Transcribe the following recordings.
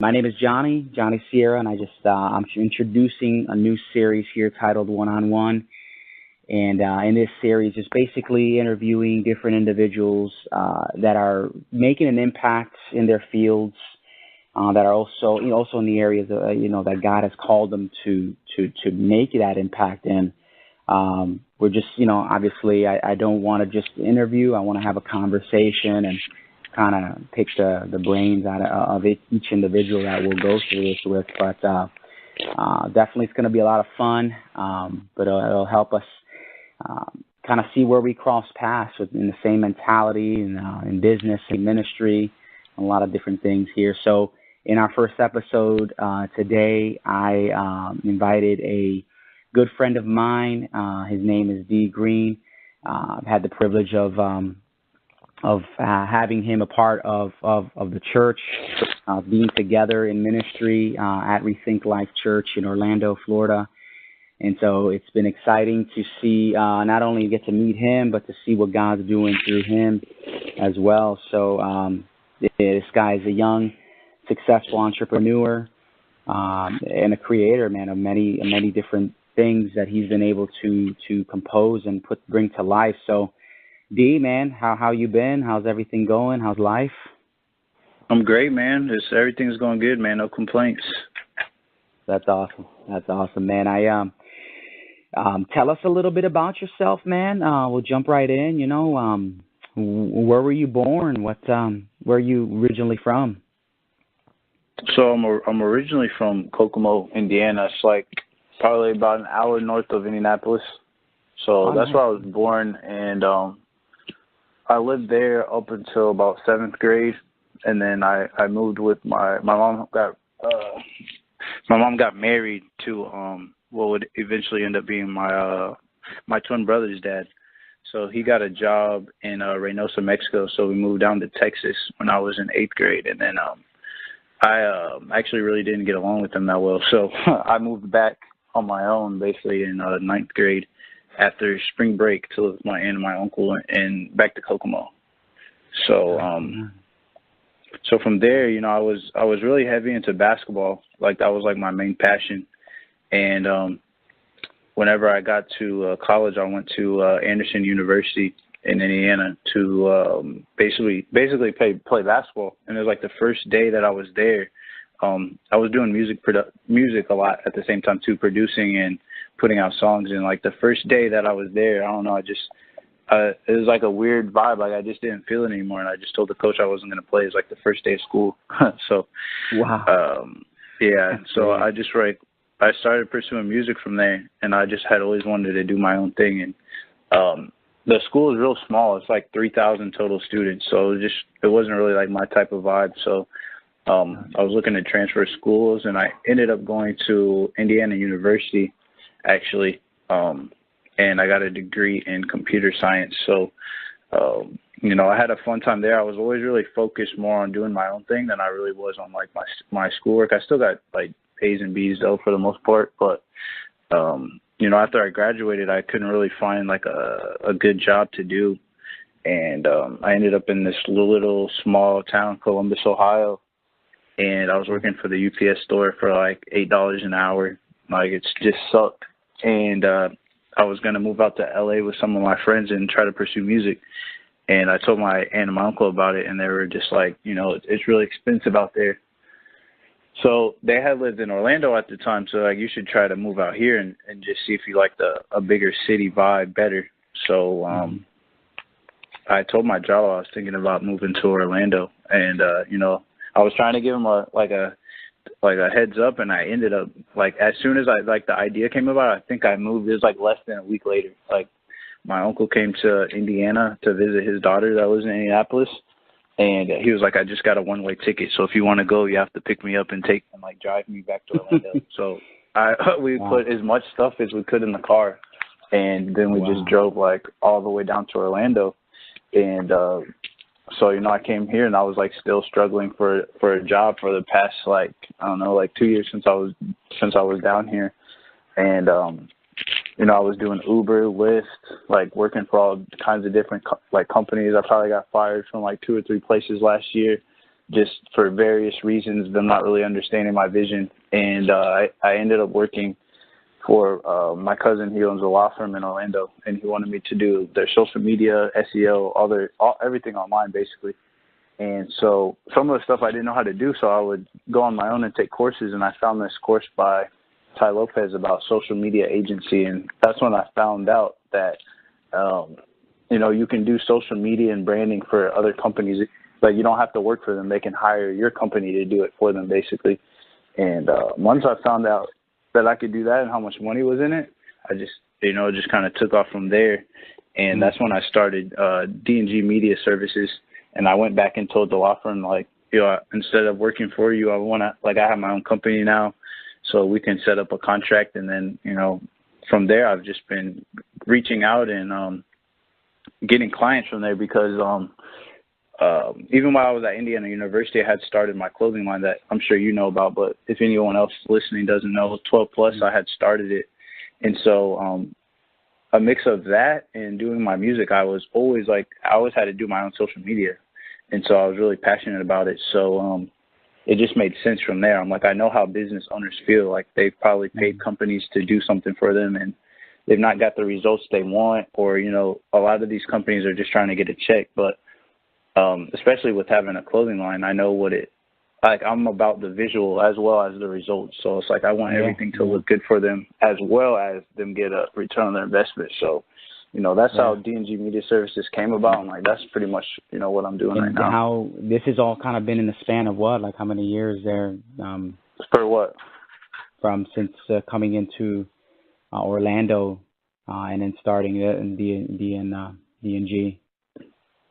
My name is Johnny Sierra, and I'm introducing a new series here titled One on One. And in this series, just basically interviewing different individuals that are making an impact in their fields, that are also, also in the areas that God has called them to make that impact in. We're just, obviously, I don't want to just interview. I want to have a conversation and kind of pick the brains out of each individual that we'll go through this with. But definitely, it's going to be a lot of fun. But it'll help us kind of see where we cross paths in the same mentality in business and ministry, and a lot of different things here. So in our first episode today, I invited a good friend of mine. His name is Dee Greene. I've had the privilege of having him a part of the church, being together in ministry at Rethink Life Church in Orlando, Florida. And so it's been exciting to see, not only get to meet him, but to see what God's doing through him as well. So this guy is a young, successful entrepreneur and a creator, man, of many different things that he's been able to compose and bring to life. So, D, man, how you been? How's everything going? How's life? I'm great, man. Everything's going good, man. No complaints. That's awesome. That's awesome, man. Tell us a little bit about yourself, man. We'll jump right in. Where were you born? Where are you originally from? So I'm originally from Kokomo, Indiana. It's like probably about an hour north of Indianapolis. So that's where I was born, and I lived there up until about 7th grade, and then I moved with my mom. My mom got married to what would eventually end up being my twin brother's dad. So he got a job in Reynosa, Mexico. So we moved down to Texas when I was in 8th grade, and then I actually really didn't get along with him that well. So I moved back on my own, basically in 9th grade after spring break, to live with my aunt and my uncle, and back to Kokomo. So so from there, I was really heavy into basketball. Like, that was like my main passion. And whenever I got to college, I went to Anderson University in Indiana to basically play basketball. And it was like the first day that I was there. I was doing music a lot at the same time too, producing and putting out songs. And like the first day that I was there, I don't know, it was like a weird vibe. Like, I just didn't feel it anymore, and I just told the coach I wasn't going to play. It was like the first day of school. So, wow. Yeah. So I I started pursuing music from there, and I just had always wanted to do my own thing. And the school is real small. It's like 3,000 total students. So it wasn't really like my type of vibe. So I was looking to transfer schools, and I ended up going to Indiana University, actually. And I got a degree in computer science. So, I had a fun time there. I was always really focused more on doing my own thing than I really was on like my schoolwork. I still got like A's and B's though for the most part. But, after I graduated, I couldn't really find like a good job to do. And I ended up in this little small town, Columbus, Ohio. And I was working for the UPS store for like $8 an hour. Like, it's just sucked. And I was going to move out to LA with some of my friends and try to pursue music. And I told my aunt and my uncle about it, and they were just like, it's really expensive out there. So they had lived in Orlando at the time, so like, you should try to move out here and just see if you like a bigger city vibe better. So I told my job I was thinking about moving to Orlando, and I was trying to give them a heads up, and I ended up, like, as soon as the idea came about, I think I moved. It was like less than a week later. Like, my uncle came to Indiana to visit his daughter that was in Indianapolis, and he was like, I just got a one-way ticket, so if you want to go, you have to pick me up and drive me back to Orlando. So we put as much stuff as we could in the car, and then we just drove like all the way down to Orlando. And so, I came here, and I was like still struggling for a job for the past 2 years since I was down here. And I was doing Uber, Lyft, like working for all kinds of different companies. I probably got fired from like 2 or 3 places last year. just for various reasons, them not really understanding my vision. And I ended up working for my cousin. He owns a law firm in Orlando, and he wanted me to do their social media, SEO, everything online, basically. And so some of the stuff I didn't know how to do, so I would go on my own and take courses, and I found this course by Ty Lopez about social media agency, and that's when I found out that, you can do social media and branding for other companies, but you don't have to work for them. They can hire your company to do it for them, basically. And once I found out that I could do that and how much money was in it, I just, just kind of took off from there. And that's when I started D&G Media Services. And I went back and told the law firm, like, instead of working for you, I have my own company now, so we can set up a contract. And then, from there, I've just been reaching out and getting clients from there because even while I was at Indiana University, I had started my clothing line that I'm sure you know about, but if anyone else listening doesn't know, 12 Plus, I had started it. And so a mix of that and doing my music, I always had to do my own social media. And so I was really passionate about it. So it just made sense from there. I'm like, I know how business owners feel. Like they've probably paid companies to do something for them and they've not got the results they want, or, a lot of these companies are just trying to get a check. But especially with having a clothing line, I know I'm about the visual as well as the results. So it's like I want everything to look good for them as well as them get a return on their investment. So, that's how D&G Media Services came about. And like, that's pretty much, what I'm doing right now. How this has all kind of been in the span of what, like how many years there? For what? Since coming into Orlando and then starting in D&G.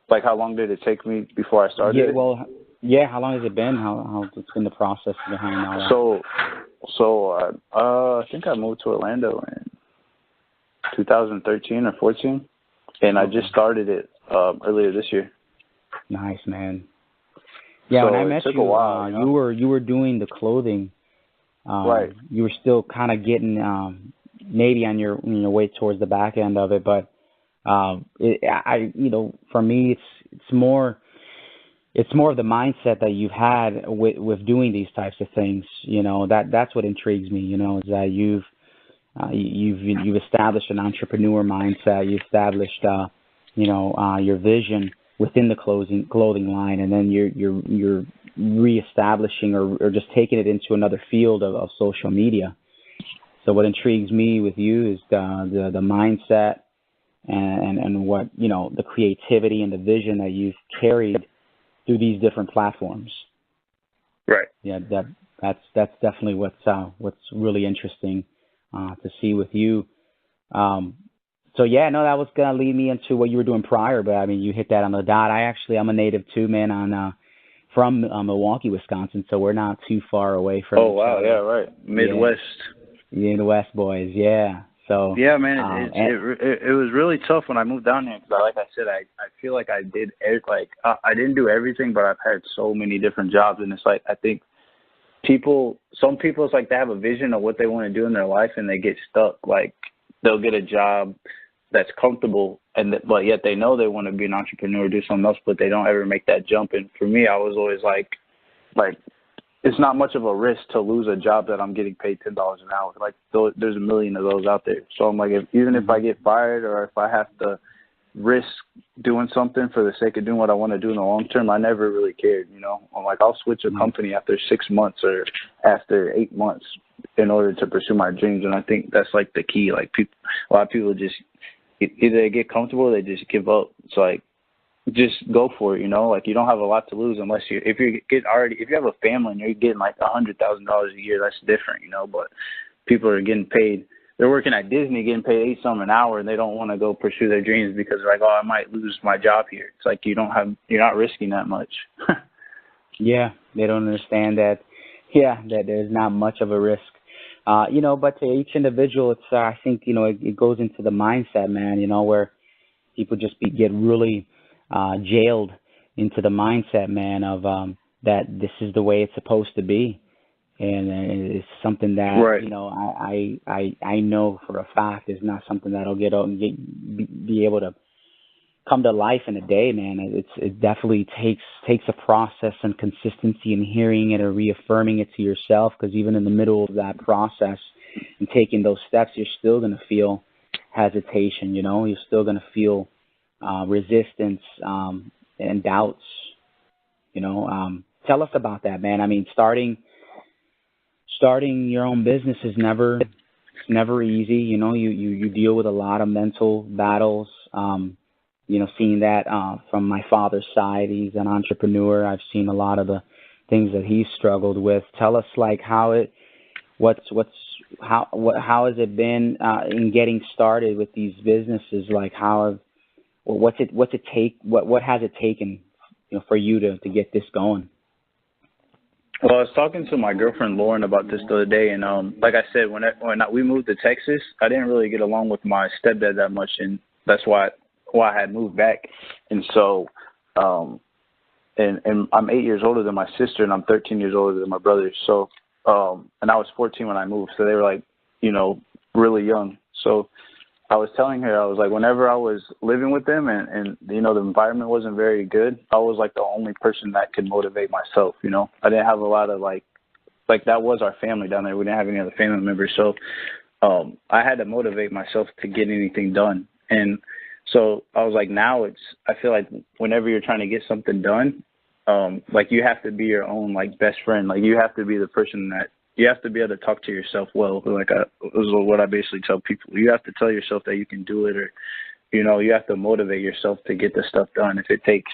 Like how long did it take me before I started? How long has it been? How it's been the process behind all that? So I think I moved to Orlando in 2013 or 14, and I just started it earlier this year. Nice, man. Yeah, so when I met you, a while, you were doing the clothing. Right. You were still kind of getting maybe on your way towards the back end of it, but for me, it's more of the mindset that you've had with doing these types of things. That's what intrigues me. Is that you've established an entrepreneur mindset. You established your vision within the clothing line, and then you're reestablishing or just taking it into another field of social media. So what intrigues me with you is the mindset and what the creativity and the vision that you've carried through these different platforms. Right. Yeah, that's definitely what's really interesting to see with you. So yeah, no, that was gonna lead me into what you were doing prior, but I mean, you hit that on the dot. I'm a native too, man, from Milwaukee, Wisconsin, so we're not too far away from. Oh wow, yeah, right, Midwest. Yeah, the West boys, yeah. So yeah, man, it was really tough when I moved down here because, like I said, I feel like I didn't do everything, but I've had so many different jobs, and it's like I think some people, it's like they have a vision of what they want to do in their life, and they get stuck. Like they'll get a job that's comfortable, but yet they know they want to be an entrepreneur, do something else, but they don't ever make that jump. And for me, I was always like it's not much of a risk to lose a job that I'm getting paid $10 an hour. Like there's a million of those out there. So I'm like, even if I get fired or if I have to risk doing something for the sake of doing what I want to do in the long term, I never really cared. I'm like, I'll switch a company after 6 months or after 8 months in order to pursue my dreams. And I think that's like the key. Like a lot of people just either they get comfortable or they just give up. It's like, just go for it, like you don't have a lot to lose unless if you have a family and you're getting like $100,000 a year, that's different, but people are getting paid. They're working at Disney getting paid $8 an hour and they don't want to go pursue their dreams because they're like, oh, I might lose my job here. It's like you're not risking that much. Yeah, they don't understand that. Yeah, that there's not much of a risk. But to each individual, it's I think it goes into the mindset, man. Where people just get really jailed into the mindset, man, of that this is the way it's supposed to be, and it's something that I know for a fact is not something that'll get out and be able to come to life in a day, man. It definitely takes a process and consistency in hearing it or reaffirming it to yourself. Because even in the middle of that process and taking those steps, you're still gonna feel hesitation. You know, you're still gonna feel resistance and doubts. You know, tell us about that, man. I mean, starting your own business is never easy. You know, you deal with a lot of mental battles. You know, seeing that from my father's side, he's an entrepreneur. I've seen a lot of the things that he's struggled with. Tell us like how has it been in getting started with these businesses? Like what has it taken, you know, for you to get this going? Well, I was talking to my girlfriend Lauren about this the other day, and like I said, when we moved to Texas, I didn't really get along with my stepdad that much, and that's why I had moved back. And so, and I'm 8 years older than my sister, and I'm 13 years older than my brother. So, and I was 14 when I moved, so they were like, you know, really young. So I was telling her, I was like, whenever I was living with them and you know, the environment wasn't very good, I was like the only person that could motivate myself, you know. I didn't have a lot of like that was our family down there. We didn't have any other family members. So I had to motivate myself to get anything done. And so I was like, now I feel like whenever you're trying to get something done, like you have to be your own like best friend. Like you have to be the person that you have to be able to talk to yourself well. Like this is what I basically tell people. You have to tell yourself that you can do it, or, you know, you have to motivate yourself to get the stuff done. If it takes,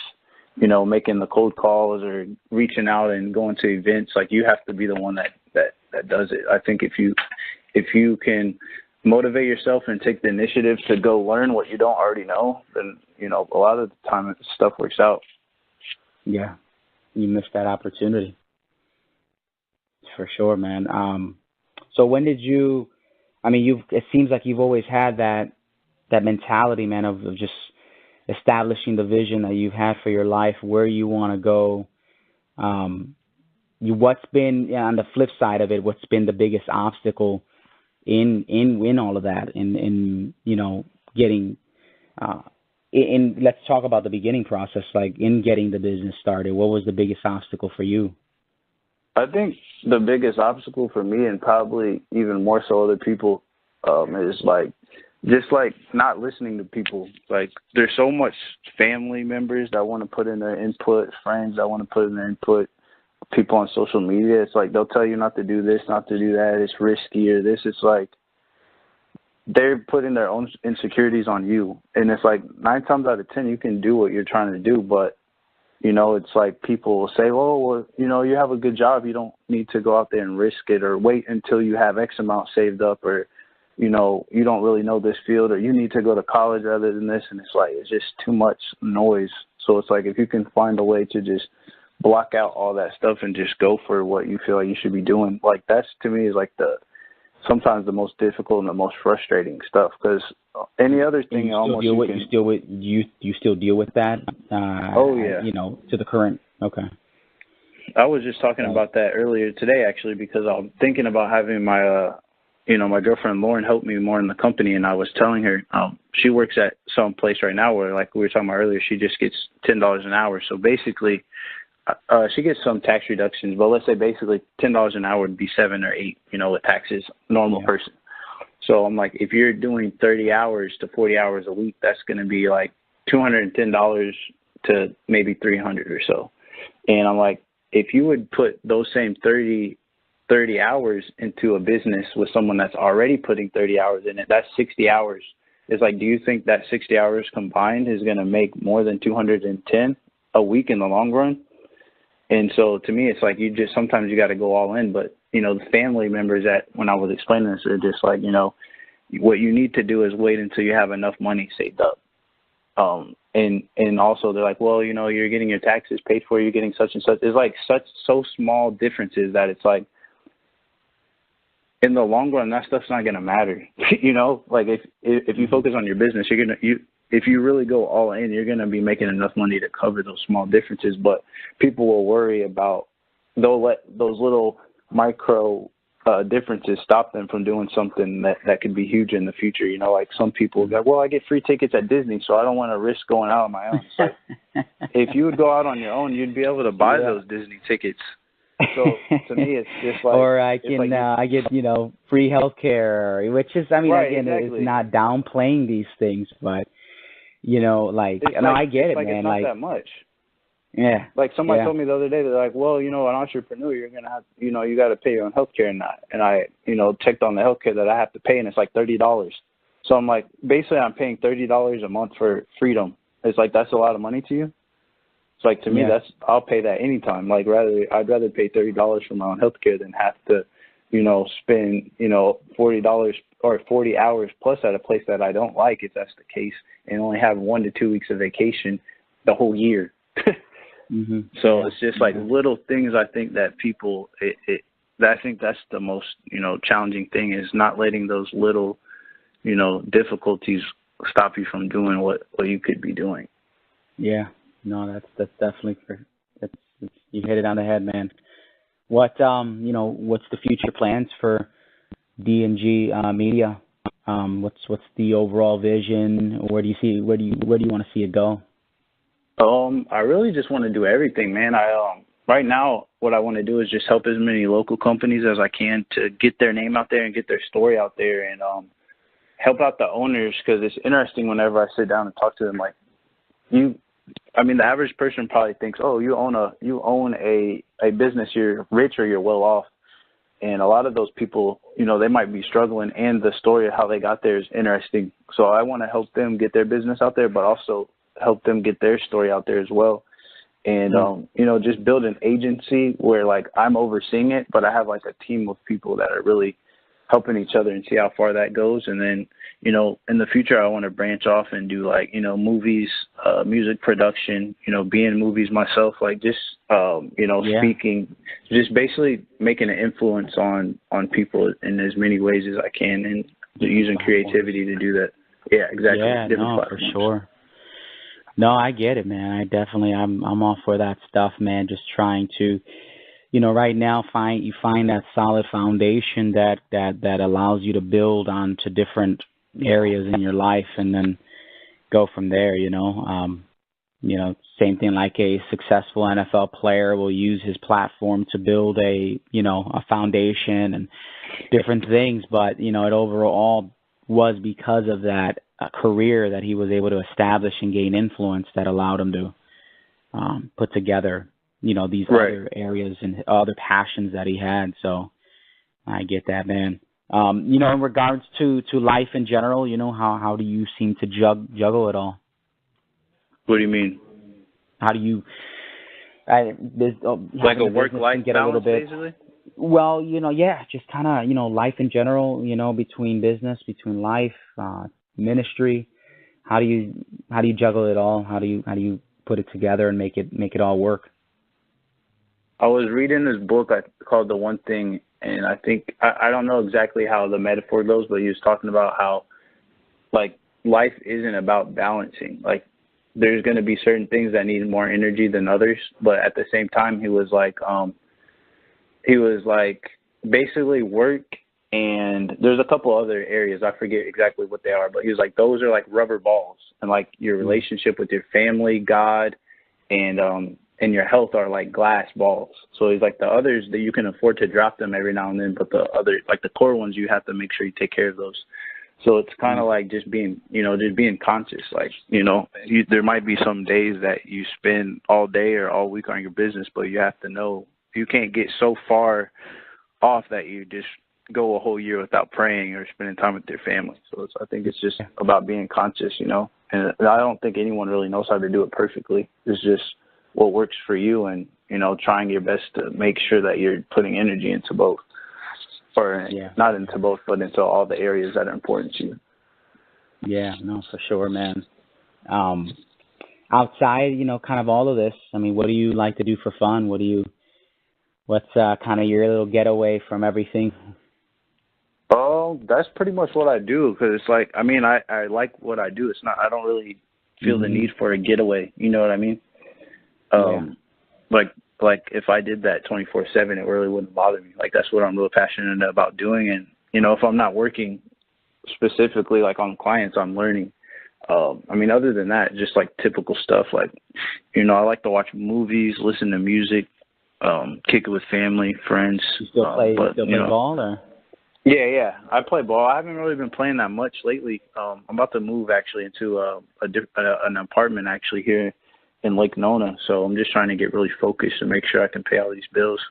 you know, making the cold calls or reaching out and going to events, like you have to be the one that does it. I think if you can motivate yourself and take the initiative to go learn what you don't already know, then, you know, a lot of the time stuff works out. Yeah, you missed that opportunity. For sure, man. So when did you? I mean, it seems like you've always had that mentality, man, of just establishing the vision that you've had for your life, where you want to go. What's been on the flip side of it? What's been the biggest obstacle in all of that? In you know, getting. Let's talk about the beginning process, like in getting the business started. What was the biggest obstacle for you? I think the biggest obstacle for me, and probably even more so other people, is like just like not listening to people. Like there's so much family members that want to put in their input, friends that want to put in their input, people on social media. It's like they'll tell you not to do this, not to do that. It's risky or this. It's like they're putting their own insecurities on you, and it's like 9 times out of 10 you can do what you're trying to do, but you know, it's like people will say, oh, well, you know, you have a good job. You don't need to go out there and risk it, or wait until you have X amount saved up, or, you know, you don't really know this field, or you need to go to college rather than this. And it's like, it's just too much noise. So it's like if you can find a way to just block out all that stuff and just go for what you feel like you should be doing, like that's to me is like sometimes the most difficult and the most frustrating stuff, because any other thing you still deal with that oh yeah, you know, to the current. Okay, I was just talking about that earlier today actually, because I'm thinking about having my you know, my girlfriend Lauren help me more in the company, and I was telling her she works at some place right now where, like we were talking about earlier, she just gets $10 an hour. So basically she gets some tax reductions, but let's say basically $10 an hour would be 7 or 8, you know, with taxes, normal person. So I'm like, if you're doing 30 hours to 40 hours a week, that's going to be like $210 to maybe $300 or so. And I'm like, if you would put those same 30 hours into a business with someone that's already putting 30 hours in it, that's 60 hours. It's like, do you think that 60 hours combined is going to make more than 210 a week in the long run? And so to me, it's like sometimes you got to go all in. But, you know, the family members when I was explaining this, are just like, you know, what you need to do is wait until you have enough money saved up. And also they're like, well, you know, you're getting your taxes paid for, you're getting such and such. It's like so small differences that it's like, in the long run, that stuff's not going to matter. You know, like if you focus on your business, if you really go all in, you're going to be making enough money to cover those small differences. But people will worry about, they'll let those little micro differences stop them from doing something that could be huge in the future. You know, like some people be like, well, I get free tickets at Disney, so I don't want to risk going out on my own. It's like, if you would go out on your own, you'd be able to buy those Disney tickets. So to me, it's just like, or I can I get free healthcare, which is right, again exactly. it's not downplaying these things, but I get it, man. It's not that much. Yeah. Like somebody told me the other day, they're like, well, an entrepreneur, you're gonna have, you got to pay your own healthcare and that. And I, checked on the healthcare that I have to pay, and it's like $30. So I'm like, basically, I'm paying $30 a month for freedom. It's like, that's a lot of money to you. It's like, to me, I'll pay that anytime. Like, I'd rather pay $30 for my own healthcare than have to, spend $40 or 40 hours plus at a place that I don't like, if that's the case, and only have 1 to 2 weeks of vacation the whole year. Mm-hmm. So it's just like little things. I think that people, I think that's the most, challenging thing, is not letting those little, difficulties stop you from doing what you could be doing. Yeah, no, that's definitely you hit it on the head, man. What what's the future plans for D&G Media? What's the overall vision? Where do you want to see it go? I really just want to do everything, man. Right now, what I want to do is just help as many local companies as I can to get their name out there and get their story out there, and help out the owners, because it's interesting whenever I sit down and talk to them. Like, the average person probably thinks, oh, you own a business, you're rich or you're well off. And a lot of those people, they might be struggling, and the story of how they got there is interesting. So I want to help them get their business out there, but also help them get their story out there as well. And, just build an agency where, like, I'm overseeing it, but I have, like, a team of people that are really helping each other, and see how far that goes. And then, in the future, I want to branch off and do, like, movies, music production, be in movies myself, like, just, speaking, just basically making an influence on people in as many ways as I can, and using creativity to do that. Yeah, exactly. Yeah, no, for sure. No, I get it, man. I'm all for that stuff, man. Just trying to, right now find that solid foundation that allows you to build onto different areas in your life, and then go from there. Same thing like a successful NFL player will use his platform to build a foundation and different things, but it overall was because of that career that he was able to establish and gain influence that allowed him to put together, these other areas and other passions that he had. So I get that, man. In regards to life in general, how do you seem to juggle it all? What do you mean? How do you, like a work-life balance, basically? Well, just kind of, life in general, between business, between life, ministry. How do you juggle it all? How do you put it together and make it all work? I was reading this book called The One Thing, and I think, I don't know exactly how the metaphor goes, but he was talking about how, like, life isn't about balancing. Like, there's going to be certain things that need more energy than others, but at the same time, he was like basically work, and there's a couple other areas, I forget exactly what they are, but he was like, those are like rubber balls, and like your relationship with your family, God, and your health are like glass balls. So he's like, the others that you can afford to drop them every now and then, but the other, like the core ones, you have to make sure you take care of those. So it's kind of like just being conscious. Like, there might be some days that you spend all day or all week on your business, but you have to know you can't get so far off that you just go a whole year without praying or spending time with your family. So I think it's just about being conscious, and I don't think anyone really knows how to do it perfectly. It's just what works for you, and, trying your best to make sure that you're putting energy into both. Or not into both, but into all the areas that are important to you. Yeah, no, for sure, man. Outside, kind of all of this, what do you like to do for fun? What's kind of your little getaway from everything? Oh, that's pretty much what I do, because it's like, I like what I do. It's not, I don't really feel the need for a getaway. You know what I mean? Like, like if I did that 24/7, it really wouldn't bother me. Like that's what I'm really passionate about doing. And if I'm not working specifically like on clients, I'm learning. I mean, other than that, just like typical stuff. Like, I like to watch movies, listen to music, kick it with family, friends. You still play ball, or? Yeah. I play ball. I haven't really been playing that much lately. I'm about to move actually into an apartment actually here in Lake Nona. So I'm just trying to get really focused and make sure I can pay all these bills.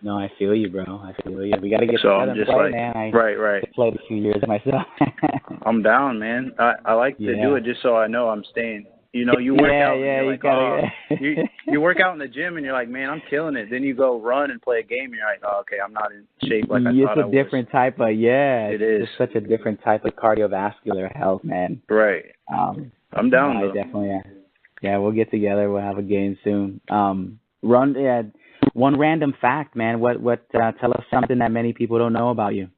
No, I feel you, bro. I feel you. We got to get so together and play, man. Right. I played a few years myself. I'm down, man. I like to do it just so I know I'm staying. You work out. Yeah, and you're like, you work out in the gym and you're like, man, I'm killing it. Then you go run and play a game and you're like, oh, okay, I'm not in shape like I thought I was. It's a different type of, It is. It's such a different type of cardiovascular health, man. Right. I'm down, though. I definitely am. Yeah, we'll get together. We'll have a game soon. One random fact, man. What? Tell us something that many people don't know about you.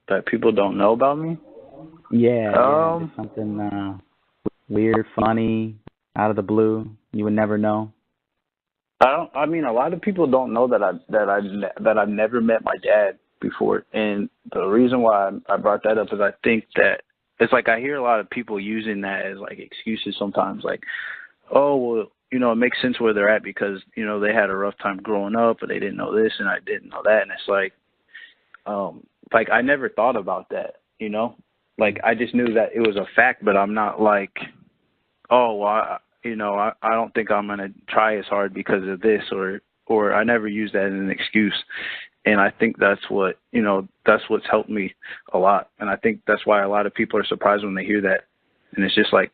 That people don't know about me? Yeah. Just something weird, funny, out of the blue. You would never know. I mean, a lot of people don't know that I've never met my dad before, and the reason why I brought that up is I think that it's like I hear a lot of people using that as like excuses sometimes, like, oh well. It makes sense where they're at because, they had a rough time growing up, but they didn't know this and I didn't know that. And it's like I never thought about that, Like I just knew that it was a fact, but I'm not like, oh, well, I don't think I'm going to try as hard because of this or I never use that as an excuse. And I think that's what, that's what's helped me a lot. And I think that's why a lot of people are surprised when they hear that. And it's just like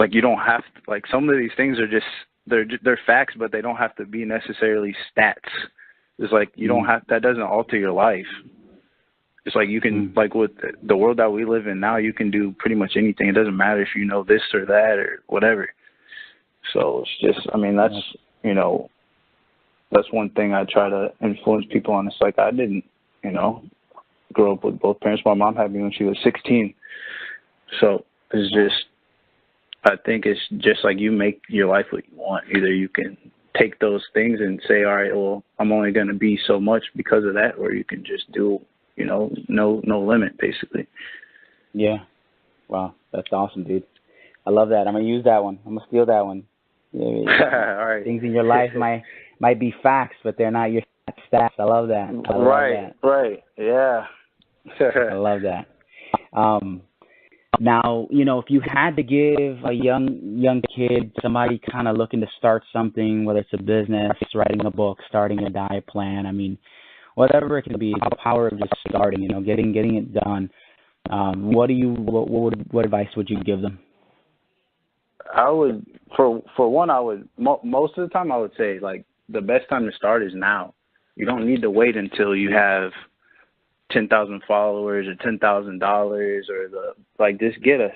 you don't have to, like some of these things are just, they're facts, but they don't have to be necessarily stats. It's like, you don't have, that doesn't alter your life. It's like you can, like with the world that we live in now, you can do pretty much anything. It doesn't matter if you know this or that or whatever. So it's just, I mean, that's, that's one thing I try to influence people on. It's like I didn't, grow up with both parents. My mom had me when she was 16. So it's just, I think it's just like you make your life what you want. Either you can take those things and say, all right, well, I'm only going to be so much because of that, or you can just do, no limit, basically. Yeah. Wow. That's awesome, dude. I love that. I'm going to use that one. I'm going to steal that one. Yeah, all right. Things in your life might be facts, but they're not your stats. I love that. Right. Yeah. I love that. Now, if you had to give a young kid, somebody kind of looking to start something, whether it's a business, writing a book, starting a diet plan, I mean, whatever it can be, the power of just starting, getting it done. What advice would you give them? I would, for one, most of the time I would say like the best time to start is now. You don't need to wait until you have 10,000 followers or $10,000 or just get it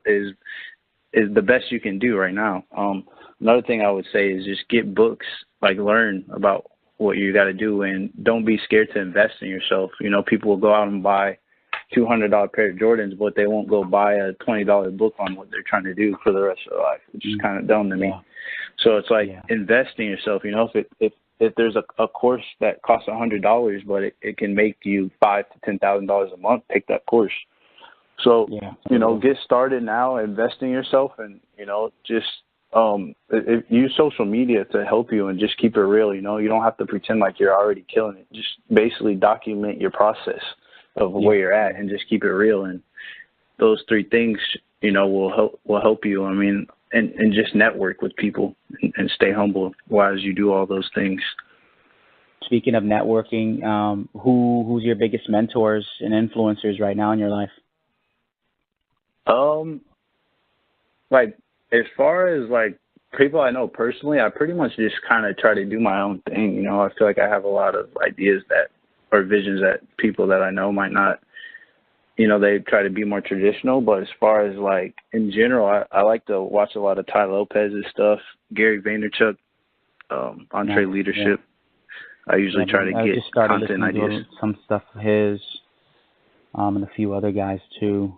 is the best you can do right now. Another thing I would say is just get books, like learn about what you got to do, and don't be scared to invest in yourself. People will go out and buy $200 pair of Jordans, but they won't go buy a $20 book on what they're trying to do for the rest of their life, which is kind of dumb to me. So it's like invest in yourself. If there's a course that costs $100, but it can make you $5,000 to $10,000 a month, take that course. So get started now, invest in yourself, and just use social media to help you and just keep it real. You don't have to pretend like you're already killing it. Just basically document your process of where you're at and just keep it real. And those three things, will help you. I mean, and just network with people and stay humble while you do all those things. Speaking of networking, who's your biggest mentors and influencers right now in your life? Like as far as like people I know personally, I pretty much just kind of try to do my own thing. I feel like I have a lot of ideas or visions that people that I know might not. They try to be more traditional, but as far as like in general, I like to watch a lot of Ty Lopez's stuff, Gary Vaynerchuk, Entre Leadership. I usually try to get content ideas. Some stuff of his, and a few other guys too.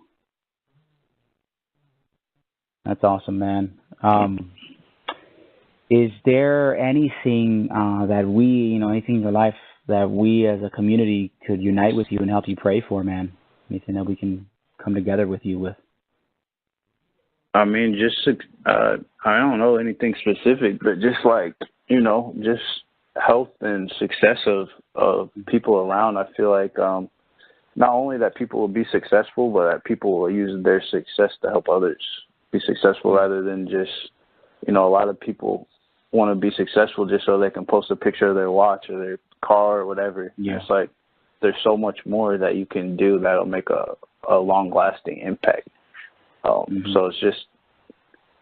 That's awesome, man. Is there anything that we, anything in your life that we as a community could unite with you and help you pray for, man? Anything that we can come together with you with? I mean, just I don't know anything specific, but just like, just health and success of people around. I feel like not only that people will be successful, but that people will use their success to help others be successful, rather than just, a lot of people want to be successful just so they can post a picture of their watch or their car or whatever. Yeah. It's like there's so much more that you can do that'll make a long-lasting impact. So it's just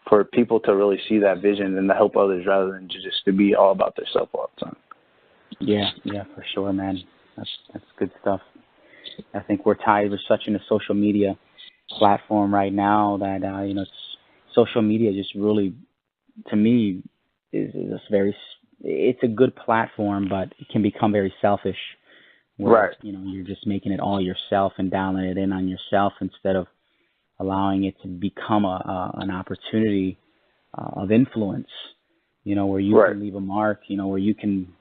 for people to really see that vision and to help others rather than just to be all about themselves all the time. Yeah, for sure, man. That's good stuff. I think we're tied with such in a social media platform right now that social media just really, to me, is it's a good platform, but it can become very selfish. Where, Right. You're just making it all yourself and dialing it in on yourself instead of allowing it to become an opportunity of influence, where you Right. can leave a mark, where you can